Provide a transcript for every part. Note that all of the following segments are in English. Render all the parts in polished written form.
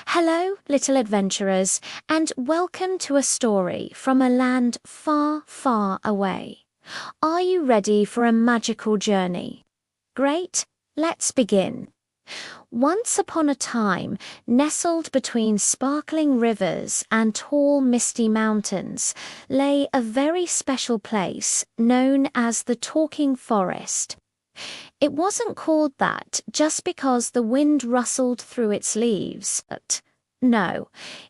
Hello, little adventurers, and welcome to a story from a land far, far away. Are you ready for a magical journey? Great, let's begin. Once upon a time, nestled between sparkling rivers and tall misty mountains, lay a very special place known as the Talking Forest. It wasn't called that just because the wind rustled through its leaves. No,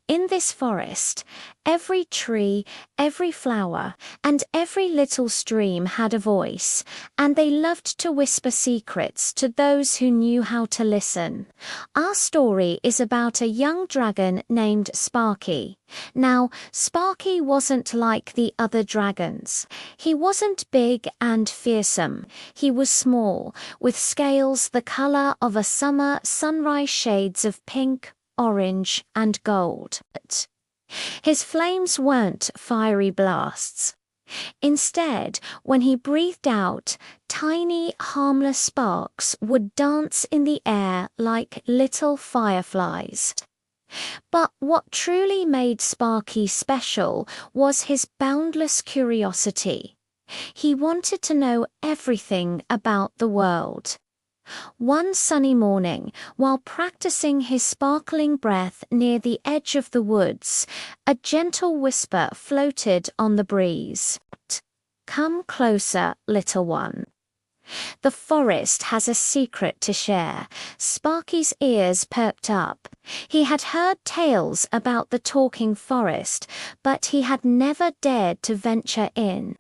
in this forest, every tree, every flower, and every little stream had a voice, and they loved to whisper secrets to those who knew how to listen. Our story is about a young dragon named Sparky. Now, Sparky wasn't like the other dragons. He wasn't big and fearsome. He was small, with scales the color of a summer sunrise, shades of pink, orange, and gold. His flames weren't fiery blasts. Instead, when he breathed out, tiny, harmless sparks would dance in the air like little fireflies. But what truly made Sparky special was his boundless curiosity. He wanted to know everything about the world. One sunny morning, while practicing his sparkling breath near the edge of the woods, a gentle whisper floated on the breeze. "Come closer, little one." The forest has a secret to share. Sparky's ears perked up. He had heard tales about the talking forest, but he had never dared to venture in.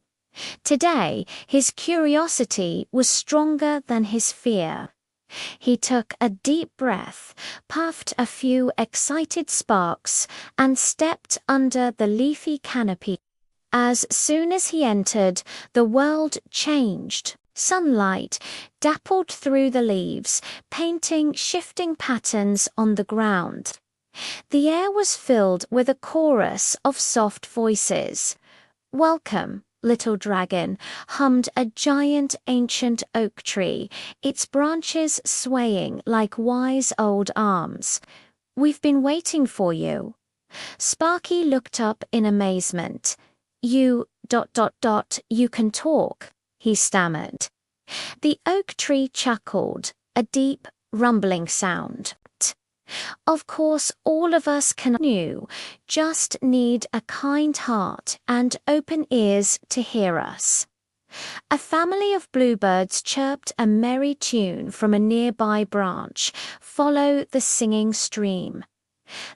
Today, his curiosity was stronger than his fear. He took a deep breath, puffed a few excited sparks, and stepped under the leafy canopy. As soon as he entered, the world changed. Sunlight dappled through the leaves, painting shifting patterns on the ground. The air was filled with a chorus of soft voices. "Welcome, little dragon," hummed a giant ancient oak tree, its branches swaying like wise old arms. "We've been waiting for you." Sparky looked up in amazement. You can talk," he stammered. The oak tree chuckled, a deep, rumbling sound. "Of course, all of us can. You just need a kind heart and open ears to hear us." A family of bluebirds chirped a merry tune from a nearby branch. "Follow the singing stream."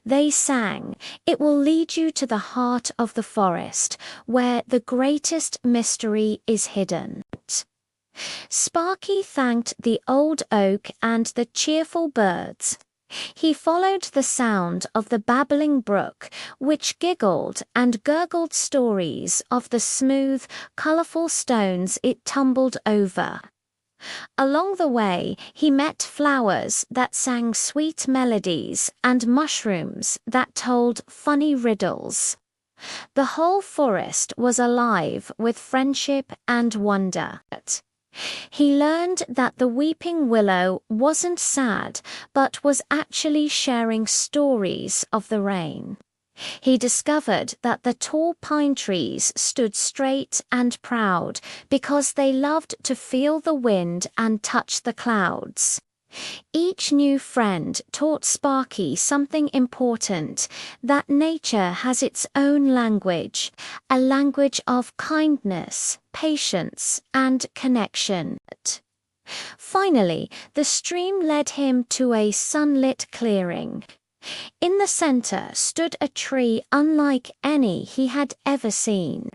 They sang, "It will lead you to the heart of the forest, where the greatest mystery is hidden." Sparky thanked the old oak and the cheerful birds. He followed the sound of the babbling brook, which giggled and gurgled stories of the smooth, colorful stones it tumbled over. Along the way, he met flowers that sang sweet melodies and mushrooms that told funny riddles. The whole forest was alive with friendship and wonder. He learned that the weeping willow wasn't sad, but was actually sharing stories of the rain. He discovered that the tall pine trees stood straight and proud because they loved to feel the wind and touch the clouds. Each new friend taught Sparky something important, that nature has its own language, a language of kindness, patience, and connection. Finally, the stream led him to a sunlit clearing. In the center stood a tree unlike any he had ever seen.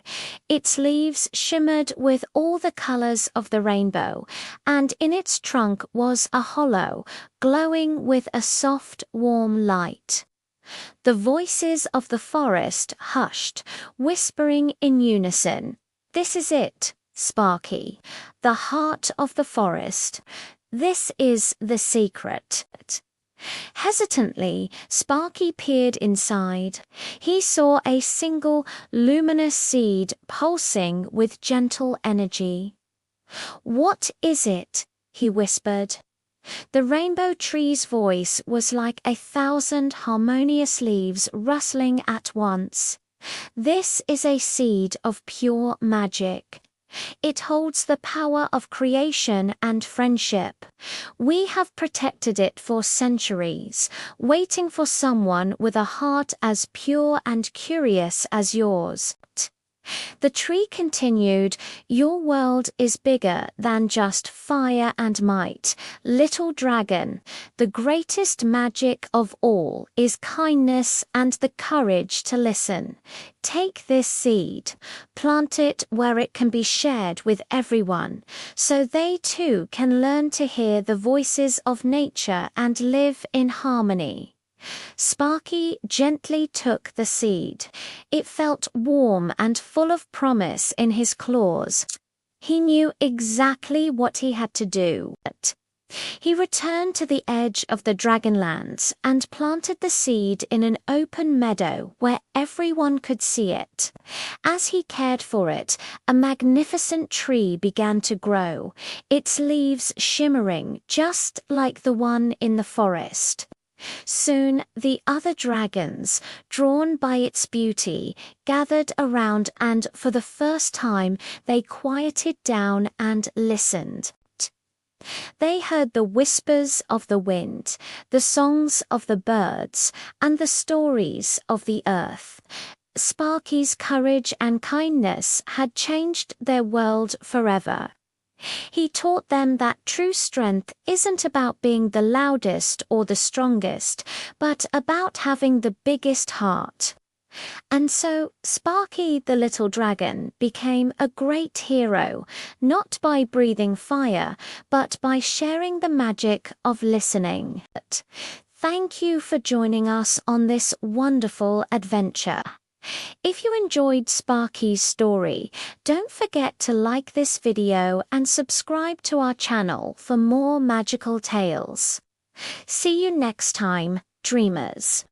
Its leaves shimmered with all the colors of the rainbow, and in its trunk was a hollow, glowing with a soft, warm light. The voices of the forest hushed, whispering in unison, "This is it, Sparky, the heart of the forest. This is the secret." Hesitantly, Sparky peered inside. He saw a single, luminous seed pulsing with gentle energy. "What is it?" he whispered. The rainbow tree's voice was like 1,000 harmonious leaves rustling at once. This is a seed of pure magic. It holds the power of creation and friendship. We have protected it for centuries, waiting for someone with a heart as pure and curious as yours. The tree continued, "Your world is bigger than just fire and might. Little dragon, the greatest magic of all is kindness and the courage to listen. Take this seed, plant it where it can be shared with everyone, so they too can learn to hear the voices of nature and live in harmony." Sparky gently took the seed. It felt warm and full of promise in his claws. He knew exactly what he had to do. He returned to the edge of the Dragonlands and planted the seed in an open meadow where everyone could see it. As he cared for it, a magnificent tree began to grow, its leaves shimmering just like the one in the forest. Soon the other dragons, drawn by its beauty, gathered around, and for the first time they quieted down and listened. They heard the whispers of the wind, the songs of the birds, and the stories of the earth. Sparky's courage and kindness had changed their world forever. He taught them that true strength isn't about being the loudest or the strongest, but about having the biggest heart. And so Sparky the little dragon became a great hero, not by breathing fire, but by sharing the magic of listening. Thank you for joining us on this wonderful adventure. If you enjoyed Sparky's story, don't forget to like this video and subscribe to our channel for more magical tales. See you next time, dreamers.